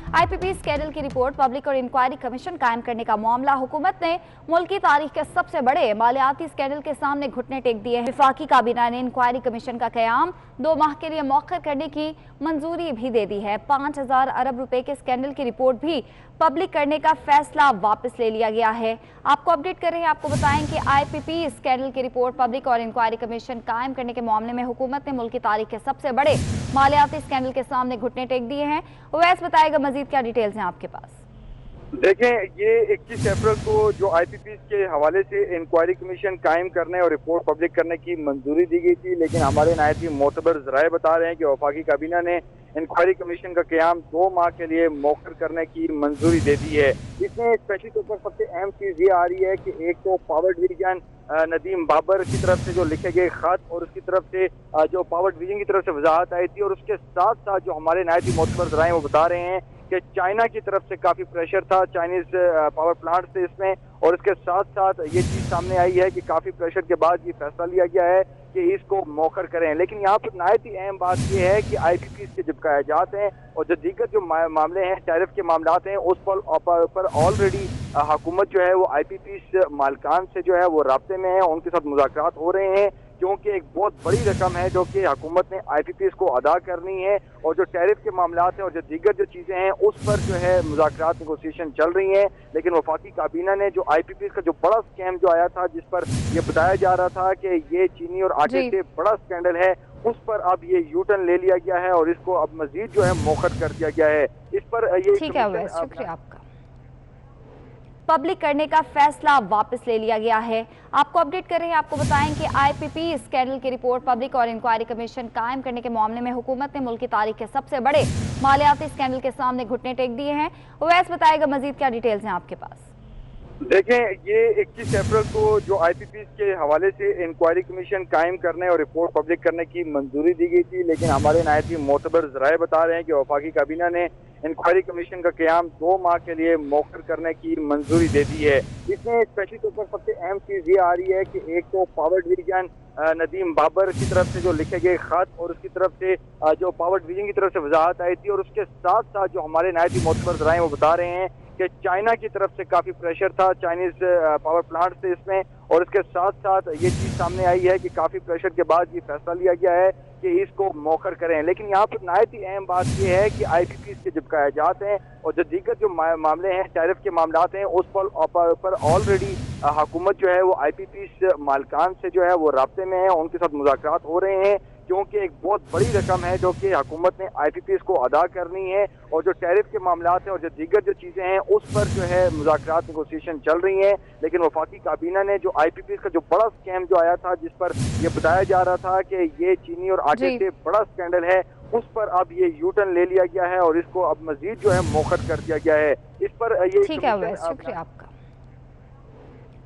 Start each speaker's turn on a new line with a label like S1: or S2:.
S1: IPP scandal की report public और inquiry commission कायम करने का मामला हुकूमत ने मुल्क की तारीख के सबसे बड़े मालियाती स्कैंडल के सामने घुटने टेक दिए हैं। विफाकी काबीना ने इंक्वायरी कमीशन का क़याम 2 माह के लिए मौखर करने की मंजूरी भी दे दी है। 5000 अरब रुपए के स्कैंडल की रिपोर्ट भी पब्लिक करने का फैसला वापस ले लिया गया है। आपको अपडेट कर रहे हैं, आपको बताएं कि आईपीपी स्कैंडल की रिपोर्ट पब्लिक और इंक्वायरी कमीशन कायम करने के मामले में हुकूमत ने मुल्क की तारीख के सबसे बड़े मालियाती स्कैंडल के सामने घुटने टेक दिए हैं। उवैस बताएगा मजीद क्या डिटेल्स हैं आपके पास।
S2: देखें, ये 21 अप्रैल को जो आईपीपी के हवाले से इंक्वायरी कमीशन कायम करने और रिपोर्ट पब्लिक करने की मंजूरी दी गई थी, लेकिन हमारे नायब मोतबर ज़राए बता रहे हैं कि वफाकी काबीना ने इंक्वायरी कमीशन का क़याम 2 माह के लिए मौखर करने की मंजूरी दे दी है। इसमें स्पेशली तौर पर सबसे अहम चीज़ ये आ रही है कि एक तो पावर डिवीजन नदीम बाबर की तरफ से जो लिखे गए खत और उसकी तरफ से जो पावर डिवीजन की तरफ से वजाहत आई थी, और उसके साथ साथ जो हमारे नायब मोतबर ज़राए वो बता रहे हैं कि चाइना की तरफ से काफ़ी प्रेशर था चाइनीज़ पावर प्लांट से इसमें, और इसके साथ साथ ये चीज़ सामने आई है कि काफ़ी प्रेशर के बाद ये फैसला लिया गया है कि इसको मौखर करें। लेकिन यहाँ पर नहायत ही अहम बात यह है कि आईपीपी के जब कयाजात हैं और जो दीगर जो मामले हैं, टैरिफ के मामलात हैं, उस पर ऑलरेडी हुकूमत जो है वो आईपीपी मालकान से जो है वो राब्ते में है, उनके साथ मुज़ाकरात हो रहे हैं, क्योंकि एक बहुत बड़ी रकम है जो कि हुकूमत ने आईपीपी को अदा करनी है, और जो टैरिफ के मामलात हैं और जो दीगर जो चीज़ें हैं उस पर जो है मुज़ाकरात नेगोशिएशन चल रही हैं। लेकिन वफाकी काबीना ने जो आईपीपी का जो बड़ा स्कैम जो आया था, जिस पर यह बताया जा रहा था कि ये चीनी और आटे से बड़ा स्कैंडल है, उस पर अब ये यूटर्न ले लिया गया है और इसको अब मजीद जो है मौखर कर दिया गया है। इस पर ये
S1: ठीक है, शुक्रिया आपका। पब्लिक करने का फैसला वापस ले लिया गया है। आपको अपडेट कर रहे हैं, आपको बताएं कि आईपीपी स्कैंडल की रिपोर्ट पब्लिक और इंक्वायरी कमीशन कायम करने के मामले में हुकूमत ने मुल्क की तारीख के सबसे बड़े मालियाती स्कैंडल के सामने घुटने टेक दिए हैं। उवैस बताएगा मजीद क्या डिटेल्स हैं आपके पास।
S2: देखें, ये 21 अप्रैल को जो आईपीपी के हवाले से इंक्वायरी कमीशन कायम करने और रिपोर्ट पब्लिक करने की मंजूरी दी गई थी, लेकिन हमारे नायब मोतबर ज़राए बता रहे हैं कि वफाकी काबीना ने इंक्वायरी कमीशन का क़याम 2 माह के लिए मौखर करने की मंजूरी दे दी है। इसमें स्पेशली तौर पर सबसे अहम चीज़ ये आ रही है कि एक तो पावर डिवीजन नदीम बाबर की तरफ से जो लिखे गए खत और उसकी तरफ से जो पावर डिवीजन की तरफ से वजाहत आई थी, और उसके साथ साथ जो हमारे नायब मोतबर ज़राए वो बता रहे हैं कि चाइना की तरफ से काफ़ी प्रेशर था चाइनीज़ पावर प्लांट से इसमें, और इसके साथ साथ ये चीज़ सामने आई है कि काफ़ी प्रेशर के बाद ये फैसला लिया गया है कि इसको मौखर करें। लेकिन यहाँ पर नहायत ही अहम बात यह है कि आईपीपी के जब कयाजात हैं और जो दीगर जो मामले हैं, टैरिफ के मामलात हैं, उस पर ऑलरेडी हुकूमत जो है वो आईपीपी मालकान से जो है वो राब्ते में है, उनके साथ मुज़ाकरात हो रहे हैं, क्योंकि एक बहुत बड़ी रकम है जो कि हुकूमत ने आईपीपी को अदा करनी है, और जो टैरिफ के मामलात हैं और जो दीगर जो चीज़ें हैं उस पर जो है मुज़ाकरात नेगोशिएशन चल रही हैं। लेकिन वफाकी काबीना ने जो आईपीपी का जो बड़ा स्कैम जो आया था, जिस पर यह बताया जा रहा था कि ये चीनी और आटे से बड़ा स्कैंडल है, उस पर अब ये यूटर्न ले लिया गया है और इसको अब मजीद जो है मौखर कर दिया गया है। इस पर ये
S1: ठीक है, शुक्रिया आपका।